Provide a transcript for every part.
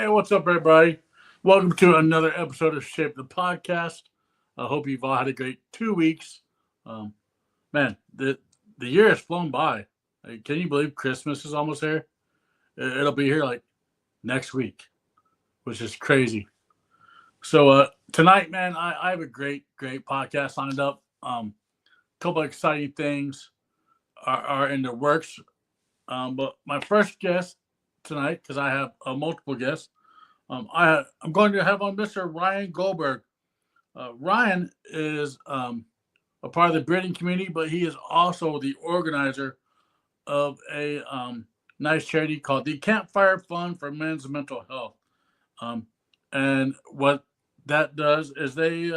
Hey, what's up, everybody? Welcome to another episode of Shape the Podcast. I hope you've all had a great 2 weeks. Um, man, the year has flown by. Like, can you believe Christmas is almost here? It'll be here like next week, which is crazy. So tonight, man, I have a great podcast lined up. Couple of exciting things are in the works. But my first guest tonight, because I have multiple guests. I'm going to have on Mr. Ryan Goldberg. Ryan is a part of the breeding community, but he is also the organizer of a nice charity called the Campfire Fund for Men's Mental Health. Um, and what that does is they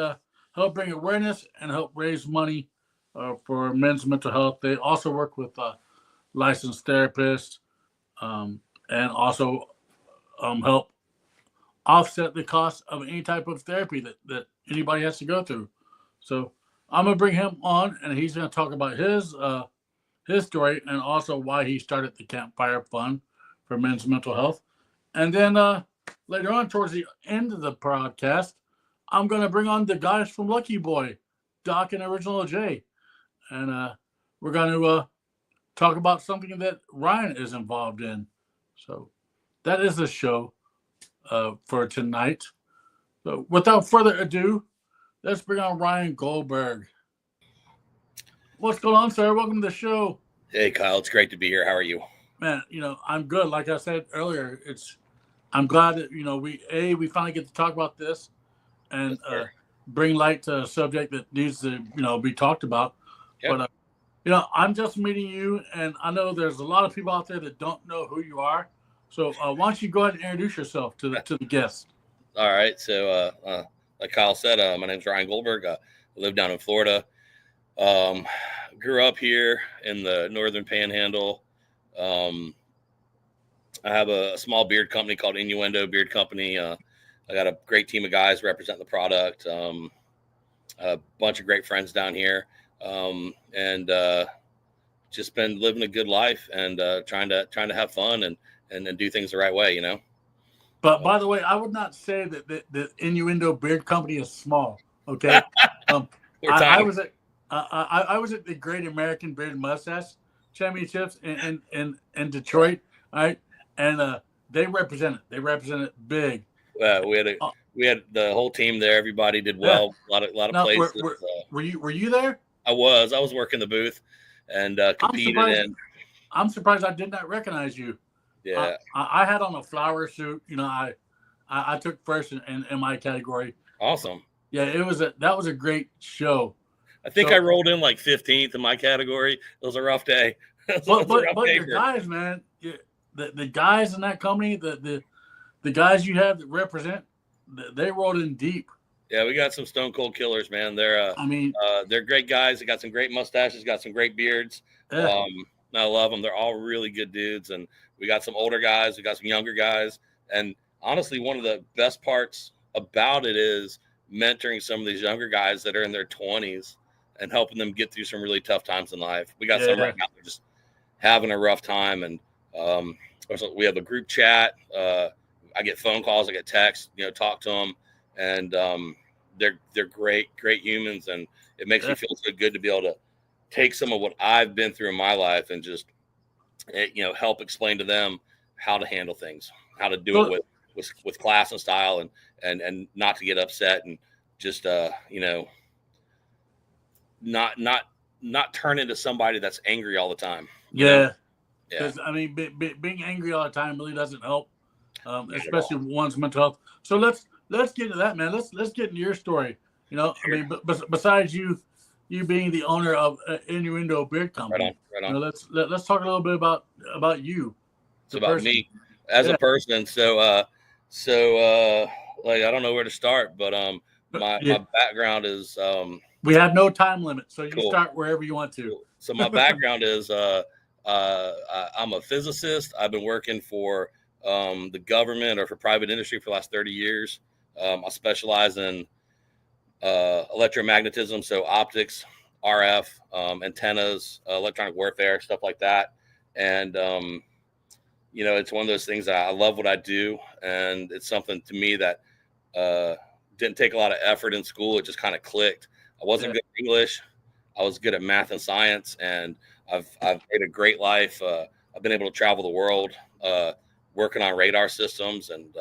help bring awareness and help raise money for men's mental health. They also work with licensed therapists and also help offset the cost of any type of therapy that anybody has to go through. So I'm gonna bring him on, and he's gonna talk about his story and also why he started the Campfire Fund for Men's Mental Health. And then later on, towards the end of the podcast, I'm gonna bring on the guys from Lucky Boy, Doc and Original J, and we're gonna talk about something that Ryan is involved in. So that is the show for tonight. So without further ado, let's bring on Ryan Goldberg. What's going on, sir? Welcome to the show. Hey, Kyle. It's great to be here. How are you? Man, I'm good. Like I said earlier, I'm glad that we finally get to talk about this and bring light to a subject that needs to be talked about. Yep. But I'm just meeting you, and I know there's a lot of people out there that don't know who you are. So why don't you go ahead and introduce yourself to the guests? All right. So like Kyle said, my name's Ryan Goldberg. I live down in Florida. Grew up here in the northern panhandle. I have a small beard company called Innuendo Beard Company. I got a great team of guys representing the product. A bunch of great friends down here. And just been living a good life and trying to have fun and do things the right way, But by the way, I would not say that the Innuendo Beard Company is small. Okay, I was at the Great American Beard Mustache Championships in Detroit, right? And they represent it big. We had the whole team there. Everybody did well. Yeah. A lot of places. Were you there? I was working the booth and competed. I'm surprised I did not recognize you. Yeah, I had on a flower suit. I took first in my category. Awesome. Yeah, that was a great show. I think I rolled in like 15th in my category. It was a rough day. But the guys, man, the guys in that company, the guys you have that represent, they rolled in deep. Yeah, we got some stone cold killers, man. They're great guys. They got some great mustaches, got some great beards. Yeah. I love them. They're all really good dudes, and we got some older guys, we got some younger guys, and honestly, one of the best parts about it is mentoring some of these younger guys that are in their 20s and helping them get through some really tough times in life. We got some right now that are just having a rough time, and we have a group chat. I get phone calls, I get texts, talk to them, and they're great humans, and it makes me feel so good to be able to take some of what I've been through in my life and just help explain to them how to handle things, how to do it with class and style, and not to get upset, and just not turn into somebody that's angry all the time. Yeah. Because being angry all the time really doesn't help, especially one's mental health. So let's get into that, man. Let's get into your story. Sure. Besides you being the owner of Innuendo Beard Company, right on. Let's talk a little bit about you. It's about me as a person. So I don't know where to start, but my background is we have no time limit, so you cool. Start wherever you want to. So my background is I'm a physicist. I've been working for the government or for private industry for the last 30 years. I specialize in electromagnetism, so optics, RF, antennas, electronic warfare, stuff like that. And it's one of those things that I love what I do. And it's something to me that didn't take a lot of effort in school. It just kind of clicked. I wasn't good at English. I was good at math and science, and I've made a great life. I've been able to travel the world, working on radar systems, and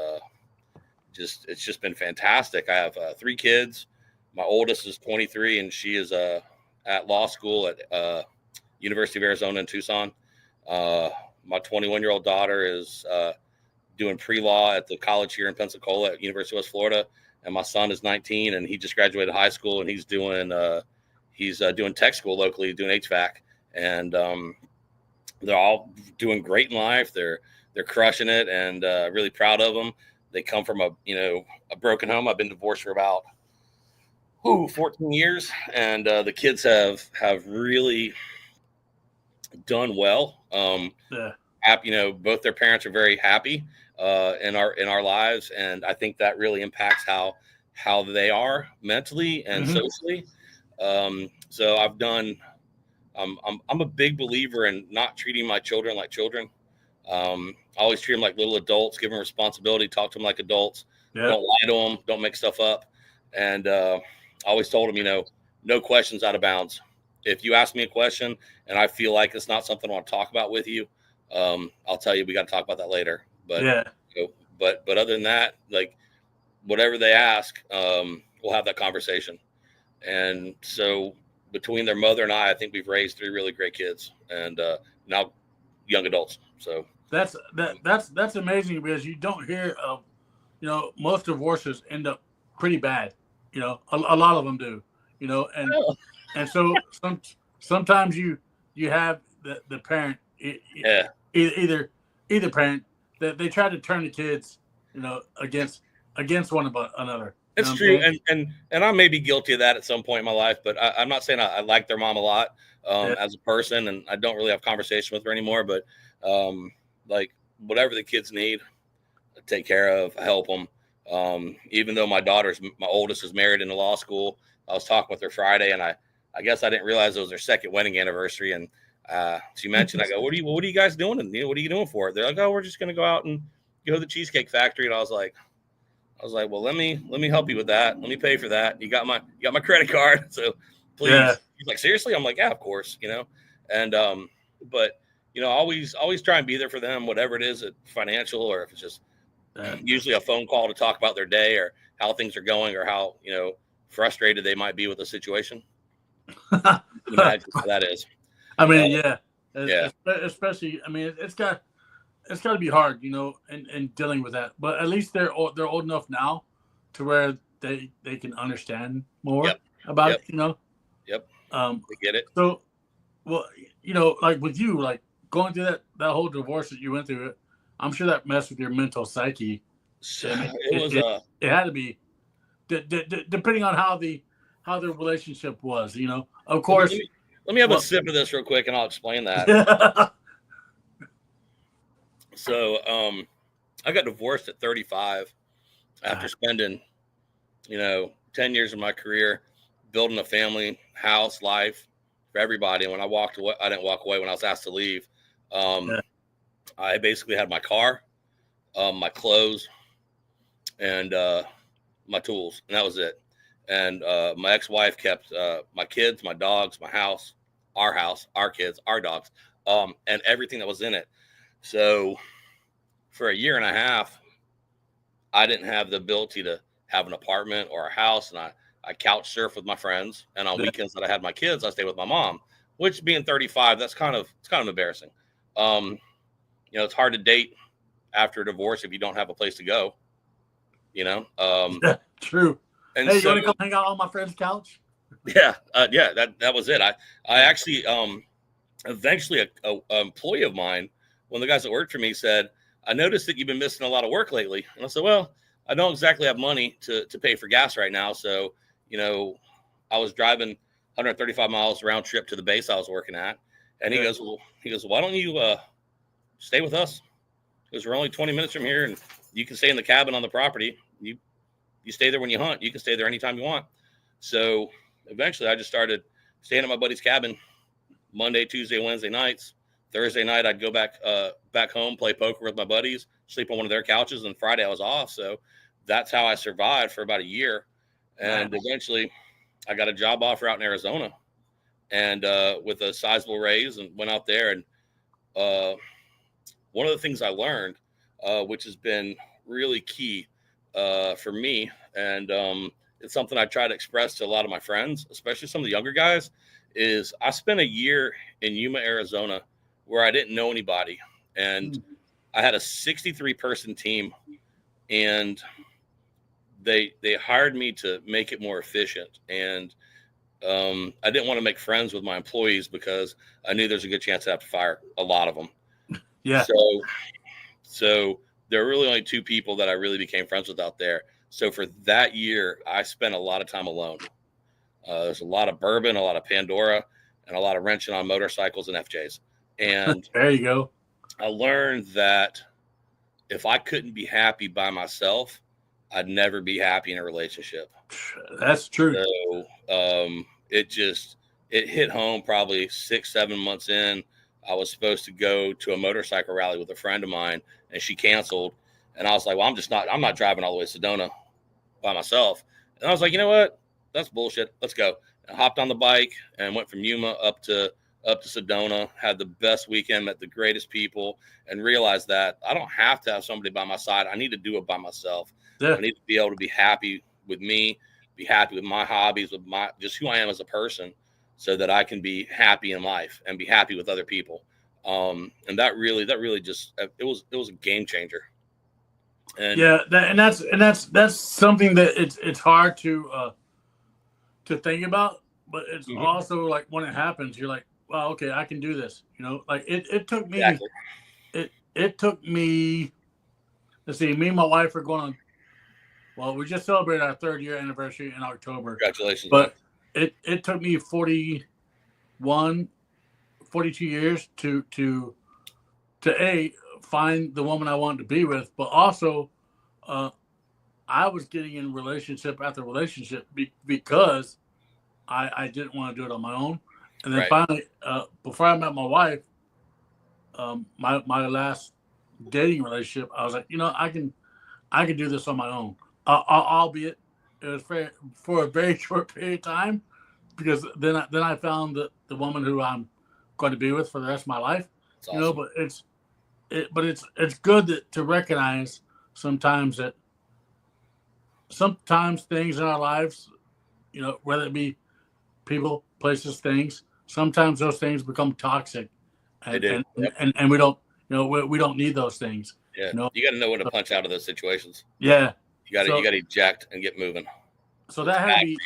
it's just been fantastic. I have 3 kids. My oldest is 23, and she is at law school at University of Arizona in Tucson. My 21-year-old daughter is doing pre-law at the college here in Pensacola at University of West Florida, and my son is 19, and he just graduated high school, and he's doing tech school locally, doing HVAC, and they're all doing great in life. They're crushing it, and really proud of them. They come from a broken home. I've been divorced for about 14 years, and the kids have really done well. Both their parents are very happy in our lives, and I think that really impacts how they are mentally and socially. So I'm a big believer in not treating my children like children. I always treat them like little adults, give them responsibility, talk to them like adults. Yeah. Don't lie to them, don't make stuff up. And I always told them, no questions out of bounds. If you ask me a question and I feel like it's not something I want to talk about with you, I'll tell you we got to talk about that later. But yeah. But other than that, like whatever they ask, we'll have that conversation. And so between their mother and I think we've raised 3 really great kids, and now young adults. So that's amazing, because you don't hear of, most divorces end up pretty bad. A lot of them do. And so sometimes you have the parent, either parent, that they try to turn the kids, against one another. It's true, and I may be guilty of that at some point in my life, but I'm not saying I like their mom a lot as a person, and I don't really have conversation with her anymore. But like whatever the kids need, I take care of, I help them. Even though my oldest is married in the law school, I was talking with her Friday, and I guess I didn't realize it was their 2nd wedding anniversary, and she mentioned, I go, what are you guys doing? And what are you doing for it? They're like, oh, we're just gonna go out and go to the Cheesecake Factory. And I was like, well, let me help you with that. Let me pay for that. You got my credit card, so please. Yeah. He's like, seriously? I'm like, yeah, of course, And but always try and be there for them, whatever it is, financial, or if it's just usually a phone call to talk about their day or how things are going, or how frustrated they might be with the situation. Imagine how that is. I mean, yeah. Especially, I mean, it's got to be hard, and dealing with that. But at least they're old enough now to where they can understand more about it, Yep. They get it. So, well, like with you, like going through that whole divorce that you went through, I'm sure that messed with your mental psyche. It had to be, depending on how the relationship was, Of course. Let me have a sip of this real quick, and I'll explain that. So, I got divorced at 35 after spending, 10 years of my career building a family, house, life for everybody. And when I walked away, I didn't walk away when I was asked to leave. I basically had my car, my clothes, and my tools, and that was it. And my ex-wife kept my kids, my dogs, my house, our kids, our dogs, and everything that was in it. So for a year and a half, I didn't have the ability to have an apartment or a house, and I couch surf with my friends. And on weekends that I had my kids, I stayed with my mom. Which, being 35, it's kind of embarrassing. It's hard to date after a divorce if you don't have a place to go. True. And hey, you want to come hang out on my friend's couch? Yeah, that was it. I actually eventually a employee of mine, one of the guys that worked for me, said, I noticed that you've been missing a lot of work lately. And I said, well, I don't exactly have money to pay for gas right now. So, I was driving 135 miles round trip to the base I was working at. And he goes, why don't you stay with us? Because we're only 20 minutes from here, and you can stay in the cabin on the property. You stay there when you hunt. You can stay there anytime you want. So eventually I just started staying at my buddy's cabin Monday, Tuesday, Wednesday nights, Thursday night, I'd go back home, play poker with my buddies, sleep on one of their couches, and Friday I was off. So that's how I survived for about a year. And eventually I got a job offer out in Arizona, and with a sizable raise, and went out there. And one of the things I learned, which has been really key for me, and it's something I try to express to a lot of my friends, especially some of the younger guys, is I spent a year in Yuma, Arizona, where I didn't know anybody. And I had a 63-person team, and they hired me to make it more efficient. And I didn't want to make friends with my employees because I knew there's a good chance I have to fire a lot of them. Yeah. So there are really only 2 people that I really became friends with out there. So for that year, I spent a lot of time alone. There's a lot of bourbon, a lot of Pandora, and a lot of wrenching on motorcycles and FJs. And there you go. I learned that if I couldn't be happy by myself, I'd never be happy in a relationship. That's true. So it hit home probably 6-7 months in. I was supposed to go to a motorcycle rally with a friend of mine, and she canceled. And I was like, well, I'm not driving all the way to Sedona by myself. And I was like, you know what? That's bullshit. Let's go. And I hopped on the bike and went from Yuma up to Sedona, had the best weekend, met the greatest people, and realized that I don't have to have somebody by my side. I need to do it by myself. Yeah. I need to be able to be happy with me, be happy with my hobbies, with just who I am as a person, so that I can be happy in life and be happy with other people. And that really just, it was a game changer. And yeah, that's something that it's hard to think about, but it's also like when it happens, you're like, well, okay, I can do this. Like it took me, exactly. it took me. Let's see, me and my wife are going on. Well, we just celebrated our 3rd year anniversary in October. Congratulations! But man. It took me 42 years to find the woman I wanted to be with, but also I was getting in relationship after relationship because I didn't want to do it on my own. And then finally, before I met my wife, my last dating relationship, I was like, I can do this on my own. Albeit it was for a very short period of time, because then I found the woman who I'm going to be with for the rest of my life. That's awesome. But it's good to recognize sometimes that sometimes things in our lives, whether it be people, places, things, sometimes those things become toxic, and we don't we don't need those things. Yeah, you got to know when to punch out of those situations. Yeah, you got to eject and get moving. So that had to be.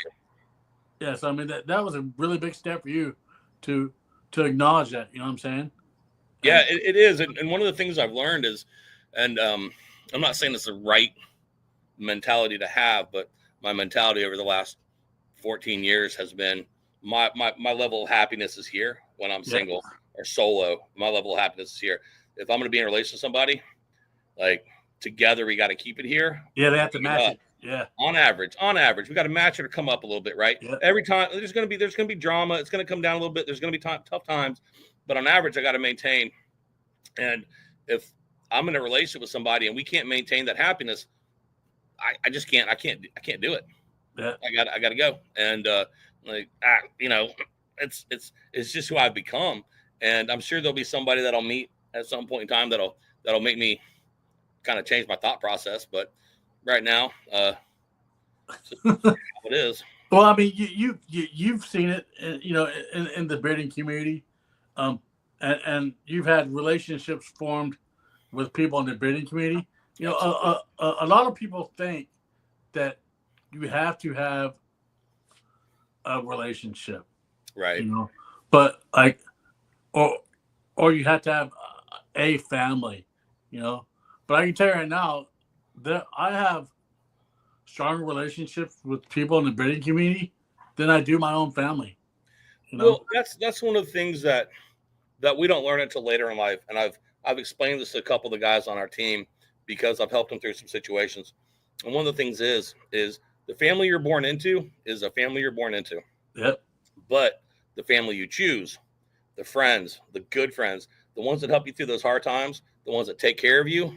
Yeah, so I mean that was a really big step for you to acknowledge that. You know what I'm saying? Yeah, it is, and one of the things I've learned is, and I'm not saying it's the right mentality to have, but my mentality over the last 14 years has been my level of happiness is here when I'm single or solo. My level of happiness is here. If I'm going to be in a relationship with somebody, like together, we got to keep it here. Yeah, they have to match it. Yeah. On average, we got to match it or come up a little bit, right? Yeah. Every time there's going to be drama. It's going to come down a little bit. There's going to be tough times, but on average, I got to maintain. And if I'm in a relationship with somebody and we can't maintain that happiness, I just can't. I can't do it. Yeah. I got to go. And it's just who I've become. And I'm sure there'll be somebody that I'll meet at some point in time that'll make me kind of change my thought process. But right now, it is. Well, I mean, you've seen it, in the breeding community, and you've had relationships formed with people in the breeding community. A lot of people think that you have to have a relationship, right? But like, or you have to have a family, But I can tell you right now that I have stronger relationships with people in the breeding community than I do my own family. Well, that's one of the things that we don't learn until later in life, and I've explained this to a couple of the guys on our team because I've helped them through some situations. And one of the things is the family you're born into is a family you're born into. Yep. But the family you choose, the friends, the good friends, the ones that help you through those hard times, the ones that take care of you,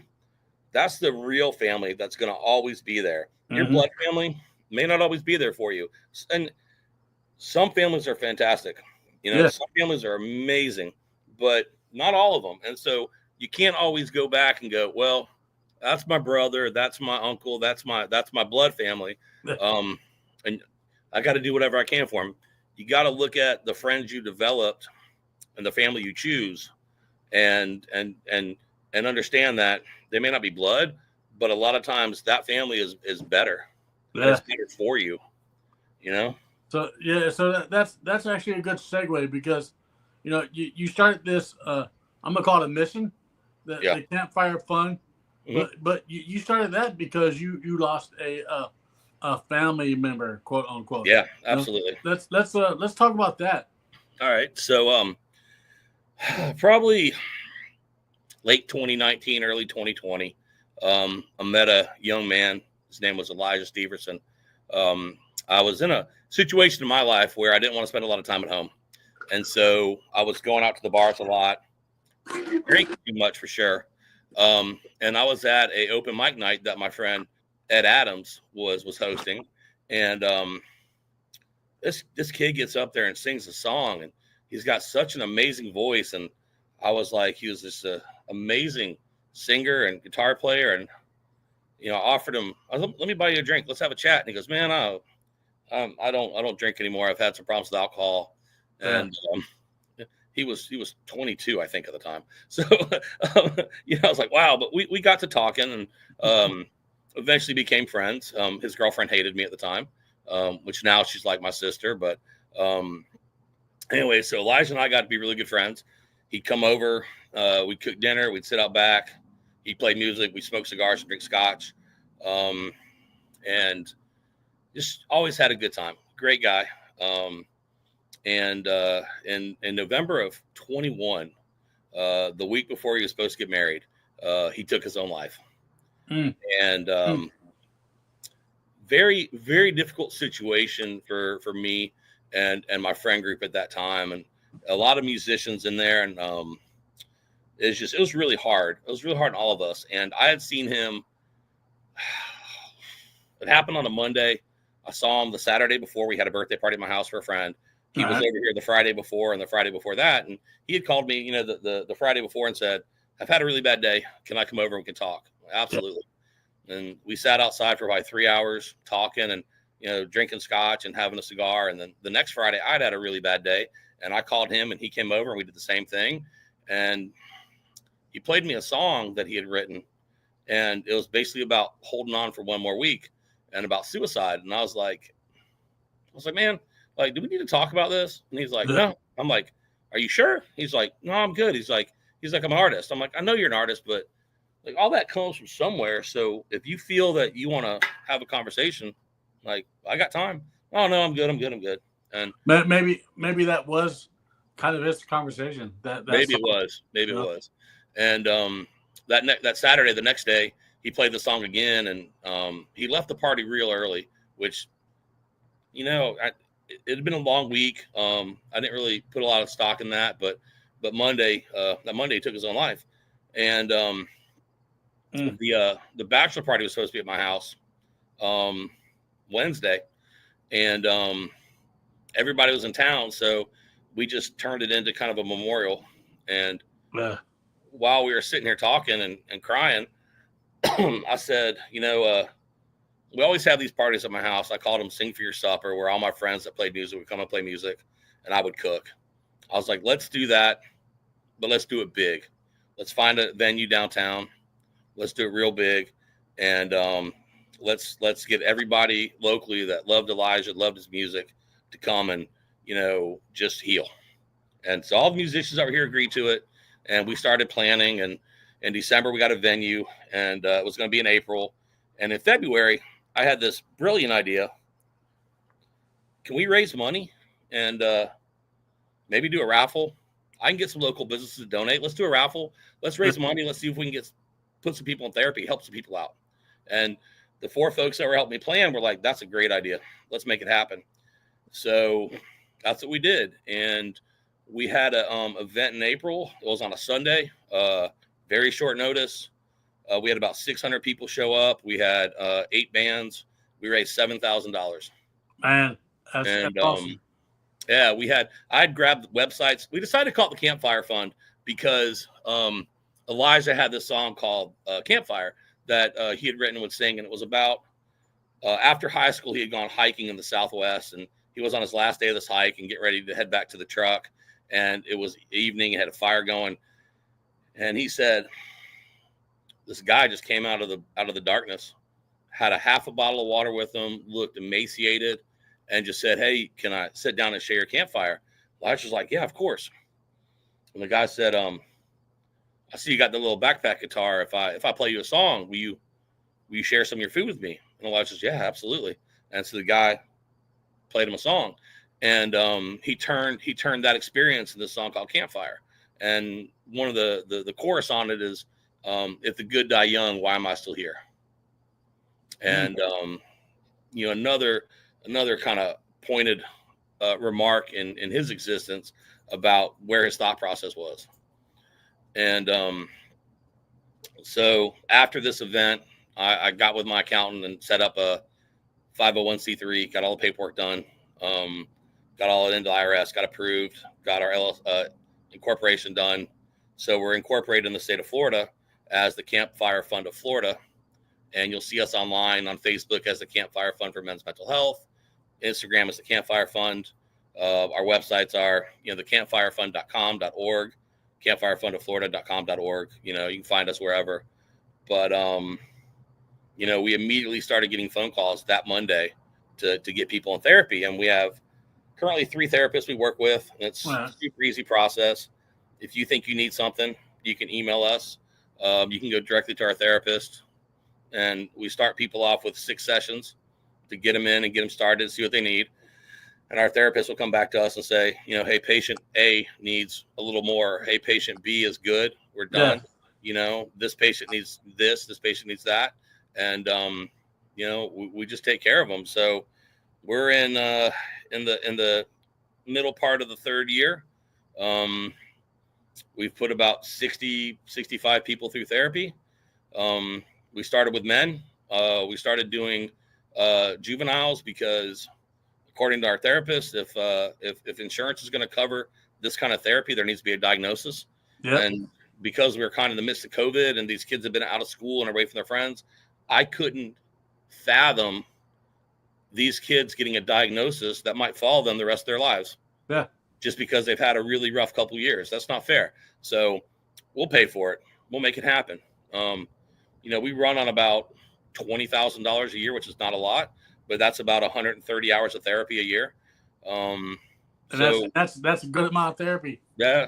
that's the real family that's going to always be there. Your blood family may not always be there for you. And some families are fantastic. Some families are amazing, but not all of them. And so you can't always go back and go, well, that's my brother, that's my uncle, that's my blood family. And I got to do whatever I can for them. You got to look at the friends you developed and the family you choose, and understand that they may not be blood, but a lot of times that family is better. It's better for you, So that's actually a good segue, because you started this. I'm gonna call it a mission, the Campfire Fund, but you started that because you lost a family member, quote unquote. Yeah, absolutely. Let's talk about that. All right, so probably late 2019, early 2020, I met a young man. His name was Elijah Steverson. I was in a situation in my life where I didn't want to spend a lot of time at home. And so I was going out to the bars a lot, drinking too much for sure. And I was at a open mic night that my friend Ed Adams was hosting. And this kid gets up there and sings a song, and he's got such an amazing voice. And I was like, he was this amazing singer and guitar player. And, I offered him, let me buy you a drink. Let's have a chat. And he goes, man, I don't drink anymore. I've had some problems with alcohol. And he was 22, I think, at the time. So, I was like, wow. But we got to talking, and eventually became friends. His girlfriend hated me at the time, which now she's like my sister. But anyway, so Elijah and I got to be really good friends. He'd come over, we'd cook dinner, we'd sit out back. He'd play music, we'd smoke cigars and drink scotch. And just always had a good time. Great guy. And in November of 21, the week before he was supposed to get married, he took his own life. And very, very difficult situation for me and my friend group at that time, and a lot of musicians in there. And it was really hard. It was really hard on all of us. And I had seen him. It happened on a Monday. I saw him the Saturday before. We had a birthday party at my house for a friend. He was over here the Friday before and the Friday before that. And he had called me, the Friday before, and said, I've had a really bad day. Can I come over and we can talk? Absolutely. And we sat outside for about 3 hours talking and, drinking scotch and having a cigar. And then the next Friday I'd had a really bad day, and I called him and he came over and we did the same thing. And he played me a song that he had written. And it was basically about holding on for one more week and about suicide. And I was like, man, like, do we need to talk about this? And he's like, no. I'm like, are you sure? He's like, no, I'm good. He's like, I'm an artist. I'm like, I know you're an artist, but like all that comes from somewhere. So if you feel that you want to have a conversation, like, I got time. Oh no, I'm good. And maybe that was kind of his conversation. Maybe it was. And that Saturday, the next day, he played the song again, and he left the party real early, which, it had been a long week. I didn't really put a lot of stock in that, but Monday, he took his own life. And the bachelor party was supposed to be at my house Wednesday, and everybody was in town, so we just turned it into kind of a memorial. And while we were sitting here talking and crying, I said, we always have these parties at my house. I called them Sing for Your Supper, where all my friends that played music would come and play music, and I would cook. I was like, let's do that, but let's do it big. Let's find a venue downtown. Let's do it real big. And let's get everybody locally that loved Elijah, loved his music, to come and, just heal. And so all the musicians over here agreed to it, and we started planning. And in December, we got a venue, and it was going to be in April. And in February, I had this brilliant idea. Can we raise money and maybe do a raffle? I can get some local businesses to donate. Let's do a raffle. Let's raise money. Let's see if we can put some people in therapy, help some people out. And the 4 folks that were helping me plan were like, that's a great idea. Let's make it happen. So that's what we did. And We had a event in April. It was on a Sunday. Very short notice. We had about 600 people show up. We had 8 bands. We raised $7,000. Man, that's And awesome. yeah, I'd grabbed websites. We decided to call it the Campfire Fund because Elijah had this song called Campfire that he had written and would sing. And it was about after high school, he had gone hiking in the Southwest, and he was on his last day of this hike and get ready to head back to the truck. And it was evening, he had a fire going. And he said, this guy just came out of the darkness, had a half a bottle of water with him, looked emaciated, and just said, hey, can I sit down and share your campfire? Elijah was like, yeah, of course. And the guy said, I see you got the little backpack guitar. If I play you a song, will you share some of your food with me? And Elijah says, yeah, absolutely. And so the guy played him a song, and he turned that experience into this song called Campfire. And one of the chorus on it is, if the good die young, why am I still here? And another kind of pointed remark in his existence about where his thought process was. And so after this event, I got with my accountant and set up a 501c3, got all the paperwork done, got all it into IRS, got approved, got our incorporation done. So we're incorporated in the state of Florida as the Campfire Fund of Florida. And you'll see us online on Facebook as the Campfire Fund for Men's Mental Health. Instagram is the Campfire Fund. Our websites are, the campfirefund.com.org, campfirefundoflorida.com.org. You can find us wherever. But, we immediately started getting phone calls that Monday to get people in therapy. And we have currently 3 therapists we work with. It's a super easy process. If you think you need something, you can email us. You can go directly to our therapist. And we start people off with 6 sessions to get them in and get them started, see what they need. And our therapist will come back to us and say, hey, patient A needs a little more. Hey, patient B is good. We're done. Yeah. This patient needs this patient needs that. And, we just take care of them. So we're in the middle part of the 3rd year. We've put about 65 people through therapy. We started with men. We started doing juveniles because, according to our therapist, if insurance is going to cover this kind of therapy, there needs to be a diagnosis. Yep. And because we were kind of in the midst of COVID and these kids have been out of school and away from their friends, I couldn't fathom these kids getting a diagnosis that might follow them the rest of their lives. Yeah. Just because they've had a really rough couple of years. That's not fair. So we'll pay for it. We'll make it happen. We run on about $20,000 a year, which is not a lot, but that's about 130 hours of therapy a year. That's a good amount of therapy. Yeah,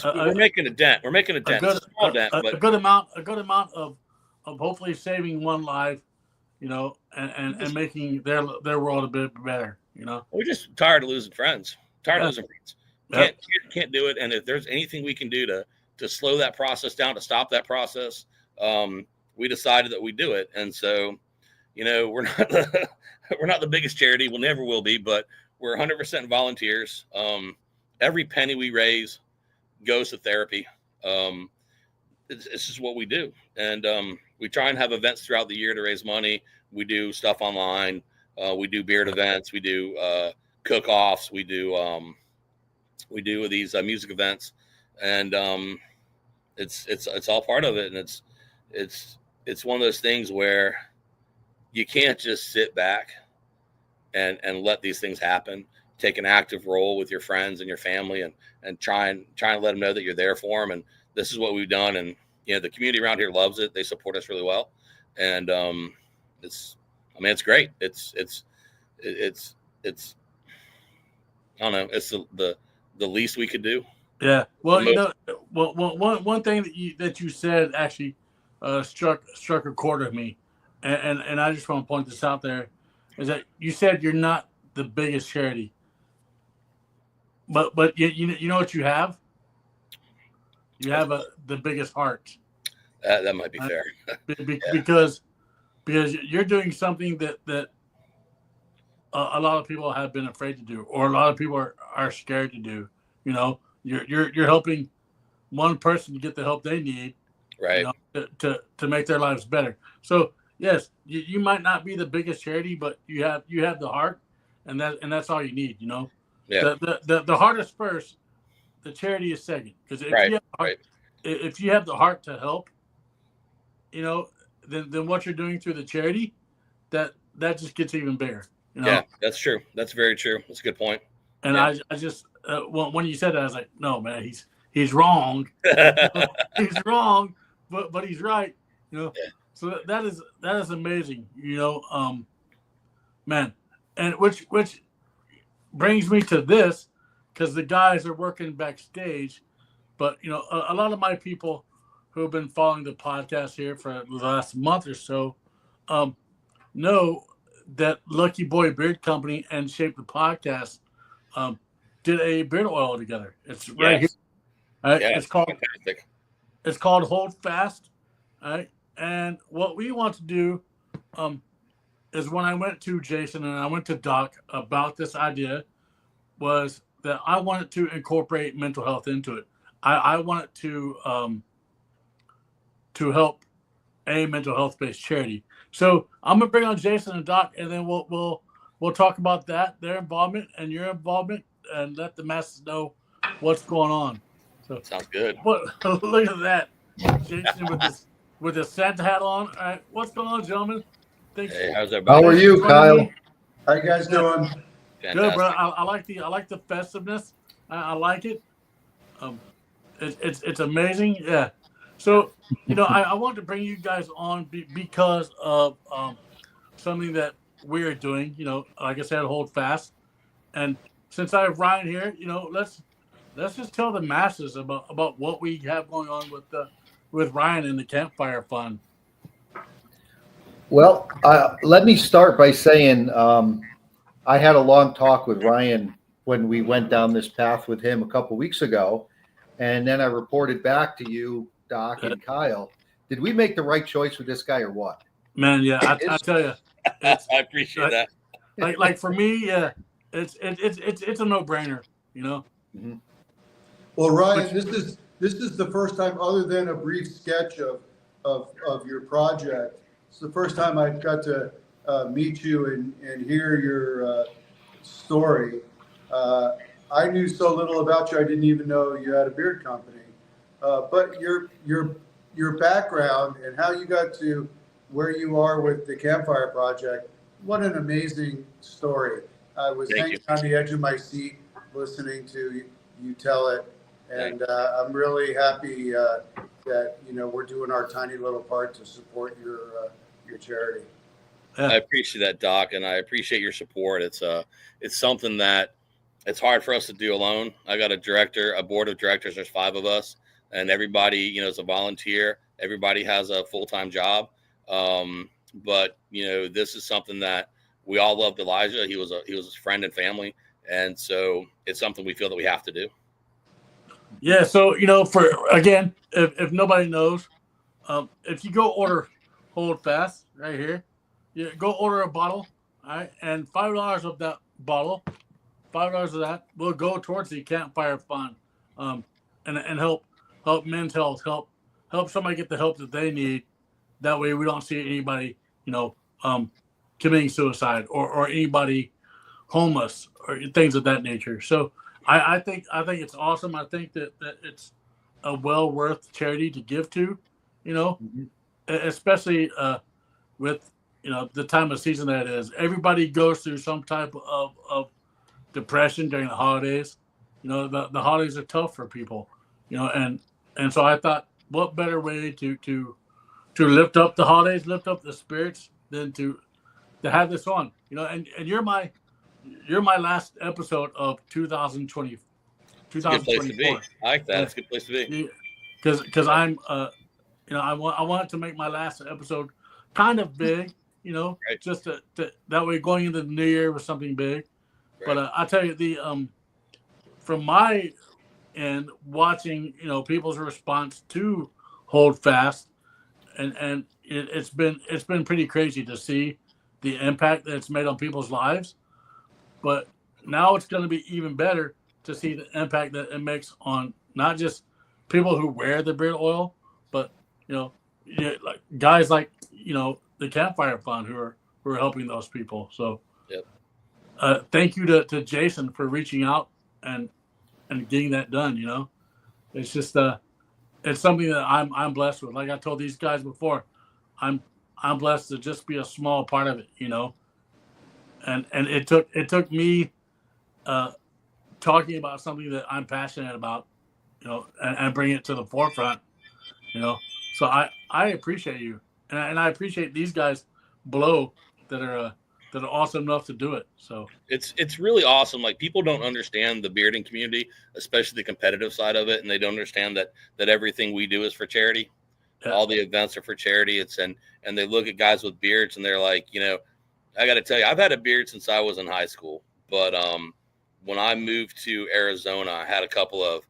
we're making a dent. We're making a dent. It's a small dent, but a good amount of hopefully saving one life, and making their world a bit better. We're just tired of losing friends. Tired of losing friends. Can't do it. And if there's anything we can do to slow that process down, to stop that process, we decided that we do it. And so, we're not the biggest charity. We'll never will be, but we're 100% volunteers. Every penny we raise goes to therapy. It's just what we do. And we try and have events throughout the year to raise money. We do stuff online. We do beard events. We do cook-offs. We do these music events, and it's all part of it. And it's one of those things where you can't just sit back and let these things happen. Take an active role with your friends and your family, and try and let them know that you're there for them. And this is what we've done. And the community around here loves it. They support us really well, and it's great. It's I don't know. It's the least we could do. Yeah. Well, one thing that you said actually struck a chord with me, and I just want to point this out there, is that you said you're not the biggest charity, but you know what you have? You have the biggest heart. That might be fair. Because you're doing something that a lot of people have been afraid to do, or a lot of people are scared to do. You know, you're helping one person to get the help they need, you Right. know, to make their lives better. So yes, you might not be the biggest charity, but you have the heart, and that's all you need. You know, Yeah. the heart is first, the charity is second. Because Right. Right. if you have the heart to help, you know, then what you're doing through the charity, that just gets even bigger. You Yeah, know, that's true. That's very true. That's a good point. and Yeah. I just when you said that, I was like, no, man, he's wrong. He's wrong, but he's right. You know, so that is amazing. You know, man, and which brings me to this, because the guys are working backstage, but you know, a lot of my people who have been following the podcast here for the last month or so, um, know that Lucky Boy Beard Company and Shape the Podcast um, did a beard oil together. It's right here. Yes. Right? Yeah. It's called Fantastic. Hold Fast. Right? And what we want to do um, is, when I went to Jason and I went to Doc about this idea, was that I wanted to incorporate mental health into it. I wanted to help a mental health based charity. So I'm gonna bring on Jason and Doc, and then we'll talk about that, their involvement and your involvement, and let the masses know what's going on. So Sounds good. what? Look at that, Jason with his Santa hat on. All right, what's going on, gentlemen? Thanks. Hey, how's everybody? How are you, Kyle? How you guys doing? Fantastic. Good, bro. I like the festiveness. I like it. It's amazing. Yeah. So you know, I want to bring you guys on because of something that we're doing. You know, like I said, Hold Fast, and since I have Ryan here, you know, let's just tell the masses about what we have going on with Ryan and the Campfire Fund. Well, let me start by saying I had a long talk with Ryan when we went down this path with him a couple weeks ago, and then I reported back to you, Doc and Kyle. Did we make the right choice with this guy or what? Man, yeah, I tell you, I appreciate that. Like for me, yeah, it's a no brainer. You know. Mm-hmm. Well, Ryan, this is the first time, other than a brief sketch of your project, it's the first time I've got to meet you and hear your story. I knew so little about you, I didn't even know you had a beard company. But your background and how you got to where you are with the Campfire Project, what an amazing story. I was hanging on the edge of my seat listening to you tell it, and I'm really happy that, you know, we're doing our tiny little part to support your charity. I appreciate that, Doc, and I appreciate your support. It's something that it's hard for us to do alone. I got a board of directors. There's 5 of us, and everybody, you know, is a volunteer. Everybody has a full-time job. But you know, this is something that we all loved Elijah. He was his friend and family, and so it's something we feel that we have to do. Yeah. So you know, if nobody knows, if you go order Hold Fast right here, you go order a bottle, all right, and $5 of that bottle, $5 of that will go towards the Campfire Fund, and help men's health, help somebody get the help that they need. That way, we don't see anybody, you know, committing suicide or anybody homeless or things of that nature. So I think it's awesome. I think that it's a well worth charity to give to, you know, especially with, you know, the time of season that it is. Everybody goes through some type of depression during the holidays. You know, the holidays are tough for people, you know, and so I thought, what better way to lift up the holidays, lift up the spirits, than to have this on, you know, and you're my last episode of 2020. It's a good place to be. I like that. It's a good place to be. Because I'm, you know, I want to make my last episode kind of big, you know, right. Just to that way going into the new year with something big. Right. But I tell you, from my end, watching, you know, people's response to Hold Fast, and it's been pretty crazy to see the impact that it's made on people's lives. but now it's going to be even better to see the impact that it makes on not just people who wear the beard oil, but like guys like the Campfire Fund who are helping those people. So, Yep. Thank you to Jason for reaching out and getting that done. It's just it's something that I'm blessed with. Like I told these guys before, I'm blessed to just be a small part of it. And it took me talking about something that I'm passionate about, and bring it to the forefront. So I appreciate you, and I appreciate these guys below that are awesome enough to do it. So it's really awesome. Like, people don't understand the bearding community, especially the competitive side of it, and they don't understand that everything we do is for charity. Yeah. All the events are for charity. And they look at guys with beards and they're like, I got to tell you, I've had a beard since I was in high school, but when I moved to Arizona, I had a couple of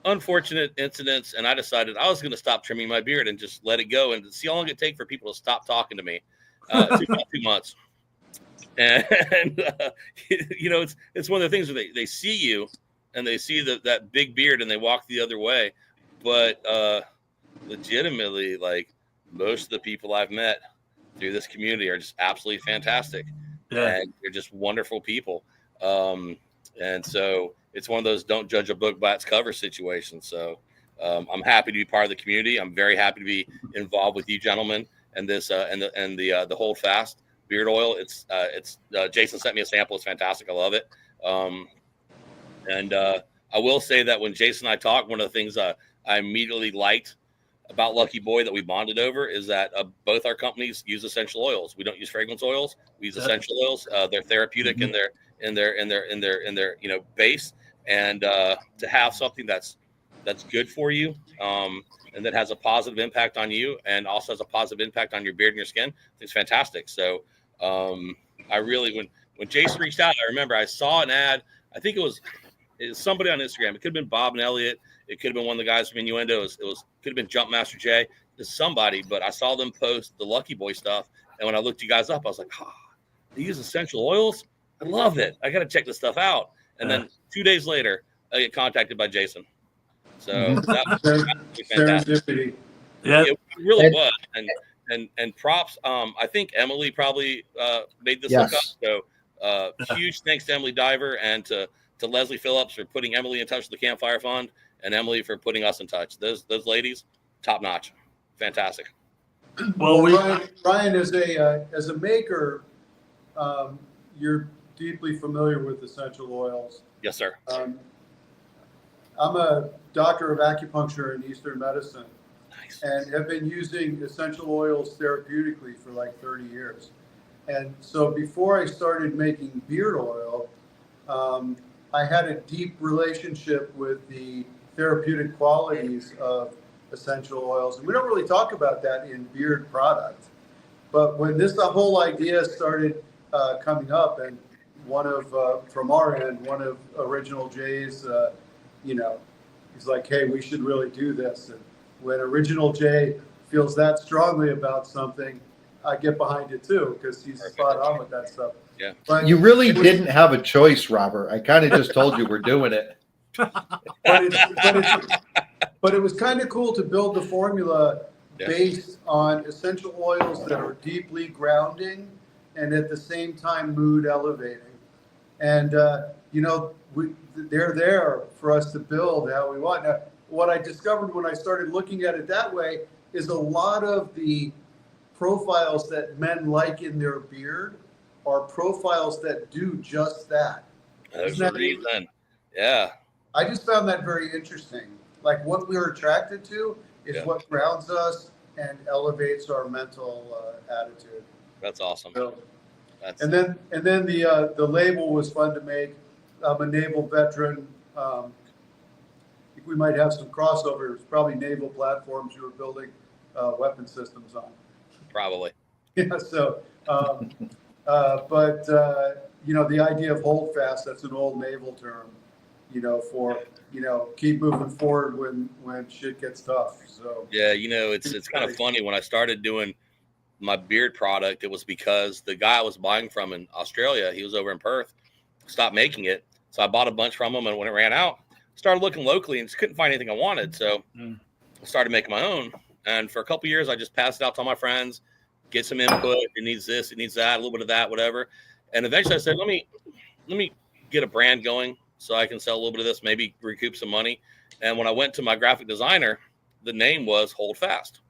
unfortunate incidents, and I decided I was going to stop trimming my beard and just let it go and see how long it take for people to stop talking to me. It took about 2 months. And it's one of the things where they see you and they see that big beard and they walk the other way. But legitimately, like, most of the people I've met through this community are just absolutely fantastic. Yeah. And they're just wonderful people. And so it's one of those don't judge a book by its cover situations. So I'm happy to be part of the community. I'm very happy to be involved with you gentlemen and this and the Hold Fast beard oil. It's Jason sent me a sample. It's fantastic. I love it. And I will say that when Jason and I talked, one of the things I immediately liked about Lucky Boy that we bonded over is that both our companies use essential oils. We don't use fragrance oils. We use essential oils. They're therapeutic in their base, and to have something that's good for you, and that has a positive impact on you, and also has a positive impact on your beard and your skin, it's fantastic. So I really, when Jason reached out, I remember I saw an ad. I think it was somebody on Instagram. It could have been Bob and Elliot. It could have been one of the guys from Innuendo. It could have been Jumpmaster Jay. It's somebody, but I saw them post the Lucky Boy stuff, and when I looked you guys up, I was like, they use essential oils. I love it. I got to check this stuff out. And then 2 days later, I get contacted by Jason. So that was fantastic. Serendipity. Yeah. It really was. And props. I think Emily probably made this look up. So huge thanks to Emily Diver and to Leslie Phillips for putting Emily in touch with the Campfire Fund, and Emily for putting us in touch. Those ladies, top notch, fantastic. Well, Ryan, as a maker, you're deeply familiar with essential oils. Yes, sir. I'm a doctor of acupuncture and Eastern medicine. Nice. And have been using essential oils therapeutically for like 30 years. And so before I started making beard oil, I had a deep relationship with the therapeutic qualities of essential oils. And we don't really talk about that in beard products. But when the whole idea started coming up, and one of, from our end, one of Original Jay's, he's like, hey, we should really do this. And when Original Jay feels that strongly about something, I get behind it too, because he's spot on with that stuff. Yeah. But you really didn't have a choice, Robert. I kind of just told you we're doing it. But it was kind of cool to build the formula based on essential oils that are deeply grounding and at the same time mood elevating. And, they're there for us to build how we want. Now, what I discovered when I started looking at it that way is a lot of the profiles that men like in their beard are profiles that do just that. There's a reason. Yeah. I just found that very interesting. Like, what we're attracted to is what grounds us and elevates our mental attitude. That's awesome. So, and then the label was fun to make. I'm a naval veteran. I think we might have some crossovers. Probably naval platforms you were building weapon systems on. Probably. Yeah. So, the idea of hold fast, that's an old naval term, for, keep moving forward when shit gets tough. So, yeah, it's kind of funny. When I started doing my beard product, it was because the guy I was buying from in Australia, he was over in Perth, stopped making it. So I bought a bunch from them, and when it ran out, started looking locally and just couldn't find anything I wanted. So I started making my own. And for a couple of years, I just passed it out to all my friends, get some input. It needs this, it needs that, a little bit of that, whatever. And eventually I said, let me get a brand going so I can sell a little bit of this, maybe recoup some money. And when I went to my graphic designer, the name was Hold Fast.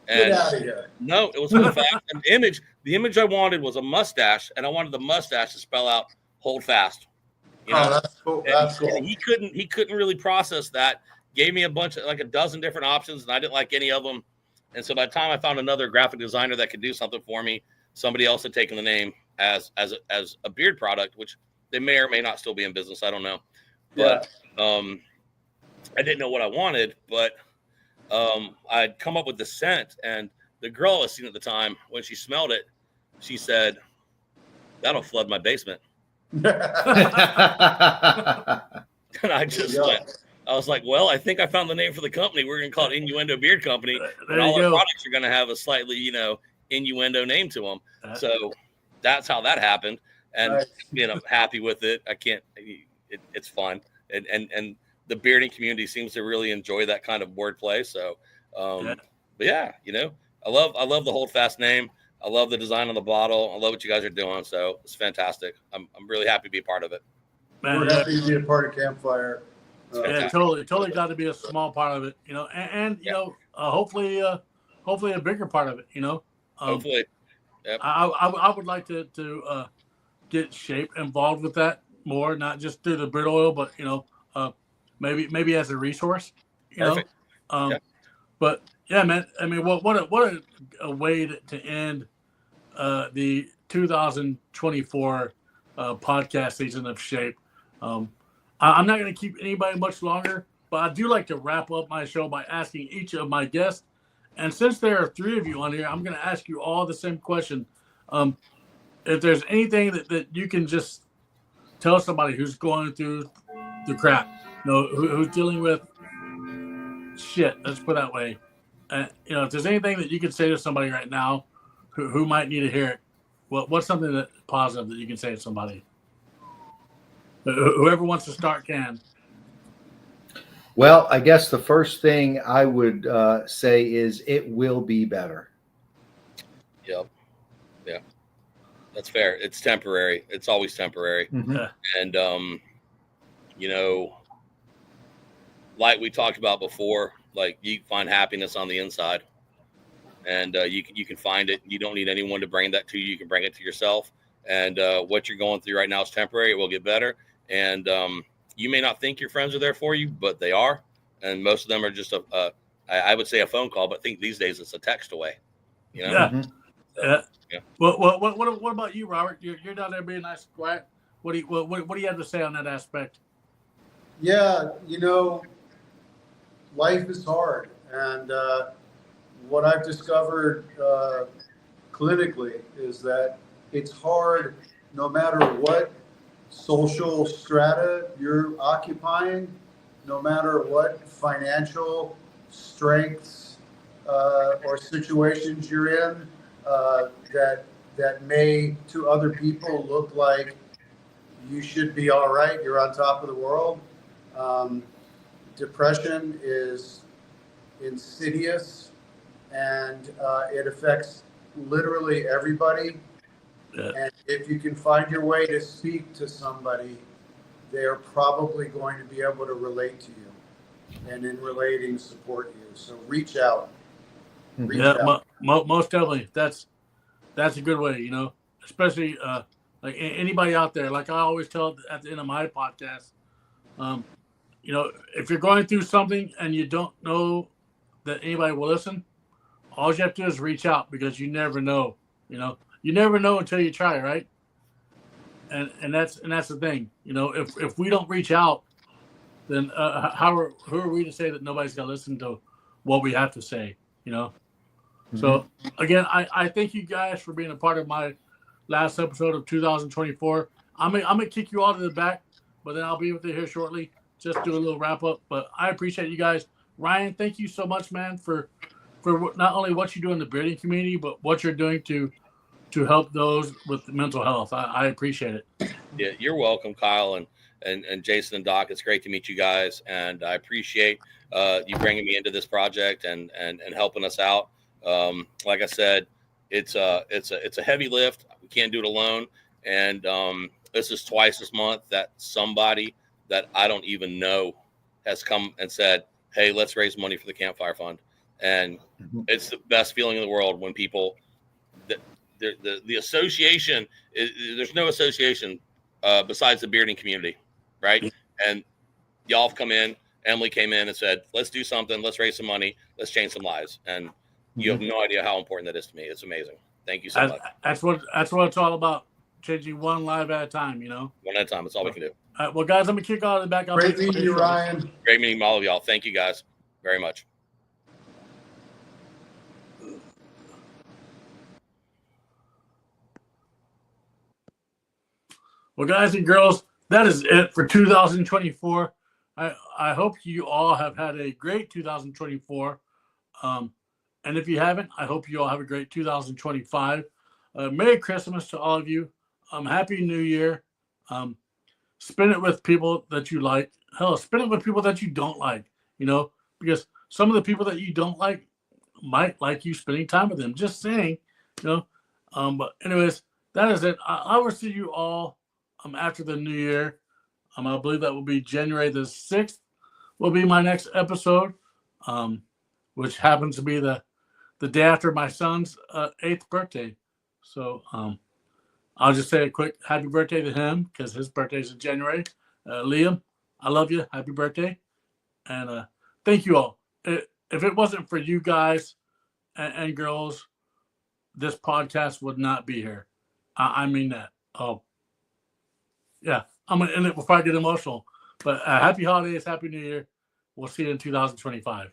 And Get out of here. no, it was Hold Fast. And the image I wanted was a mustache, and I wanted the mustache to spell out Hold Fast. You know? Oh, that's cool. That's cool. And he couldn't really process that. Gave me a bunch of, like a dozen different options, and I didn't like any of them. And so by the time I found another graphic designer that could do something for me, somebody else had taken the name as a beard product, which they may or may not still be in business. I don't know. But I didn't know what I wanted, but I'd come up with the scent, and the girl I was seeing at the time, when she smelled it, she said, "That'll flood my basement." And I just I was like, well, I think I found the name for the company. We're going to call it Innuendo Beard Company. And all our products are going to have a slightly, innuendo name to them. So that's how that happened. And, I'm happy with it. It's fun. And the bearding community seems to really enjoy that kind of wordplay. So, but yeah, I love the Hold Fast name. I love the design on the bottle. I love what you guys are doing. So it's fantastic. I'm really happy to be a part of it. Man, we're happy to be a part of Campfire. Totally got to be a small part of it, and hopefully a bigger part of it, Hopefully. Yep. I would like to get Shape involved with that more, not just through the beard oil, but maybe as a resource, Perfect. But yeah, man, I mean, what a way to end the 2024 podcast season of Shape. I'm not going to keep anybody much longer, but I do like to wrap up my show by asking each of my guests. And since there are 3 of you on here, I'm going to ask you all the same question. If there's anything that you can just tell somebody who's going through the crap, who's dealing with shit, let's put it that way. If there's anything that you can say to somebody right now who might need to hear it, what's something that positive that you can say to somebody? Whoever wants to start can. Well, I guess the first thing I would say is it will be better. Yep. Yeah. That's fair. It's temporary. It's always temporary. Mm-hmm. And, like we talked about before, like you can find happiness on the inside, and you can find it. You don't need anyone to bring that to you. You can bring it to yourself. And what you're going through right now is temporary. It will get better. And you may not think your friends are there for you, but they are. And most of them are just I would say a phone call, but I think these days it's a text away. Yeah. Mm-hmm. Yeah. Well, what about you, Robert? You're down there being nice and quiet. What do you have to say on that aspect? Yeah, life is hard, and what I've discovered clinically is that it's hard no matter what social strata you're occupying, no matter what financial strengths or situations you're in, that may to other people look like you should be all right, you're on top of the world. Depression is insidious, and it affects literally everybody. Yeah. And if you can find your way to speak to somebody, they're probably going to be able to relate to you, and in relating, support you. So reach out. Reach out. Most definitely. That's a good way, especially like anybody out there. Like I always tell at the end of my podcast, if you're going through something and you don't know that anybody will listen, all you have to do is reach out, because you never know. You never know until you try, right? And that's the thing. If we don't reach out, then who are we to say that nobody's gonna listen to what we have to say? Mm-hmm. So again, I thank you guys for being a part of my last episode of 2024. I'm gonna kick you all to the back, but then I'll be with you here shortly. Just do a little wrap up. But I appreciate you guys. Ryan, thank you so much, man, for not only what you do in the bearding community, but what you're doing to help those with mental health. I appreciate it. Yeah, you're welcome, Kyle and Jason and Doc. It's great to meet you guys, and I appreciate you bringing me into this project and helping us out. Like I said, it's a heavy lift. We can't do it alone, and this is twice this month that somebody that I don't even know has come and said, "Hey, let's raise money for the Campfire Fund," and it's the best feeling in the world when people. The association there's no association besides the bearding community, right? And y'all have come in. Emily came in and said, "Let's do something. Let's raise some money. Let's change some lives." And you have no idea how important that is to me. It's amazing. Thank you so much. That's what it's all about. Changing one life at a time. One at a time. That's all we can do. All right, well, guys, let me kick out of the back. Great meeting you, Ryan. Great meeting all of y'all. Thank you guys very much. Well, guys and girls, that is it for 2024. I hope you all have had a great 2024. And if you haven't, I hope you all have a great 2025. Merry Christmas to all of you. Happy New Year. Spend it with people that you like. Hell, spend it with people that you don't like, because some of the people that you don't like might like you spending time with them. Just saying, But anyways, that is it. I will see you all after the new year. I believe that will be January the 6th will be my next episode, which happens to be the day after my son's 8th birthday. So I'll just say a quick happy birthday to him because his birthday is in January. Liam, I love you. Happy birthday. And thank you all. If it wasn't for you guys and girls, this podcast would not be here. I mean that. Oh, yeah. I'm going to end it before I get emotional. But happy holidays. Happy New Year. We'll see you in 2025.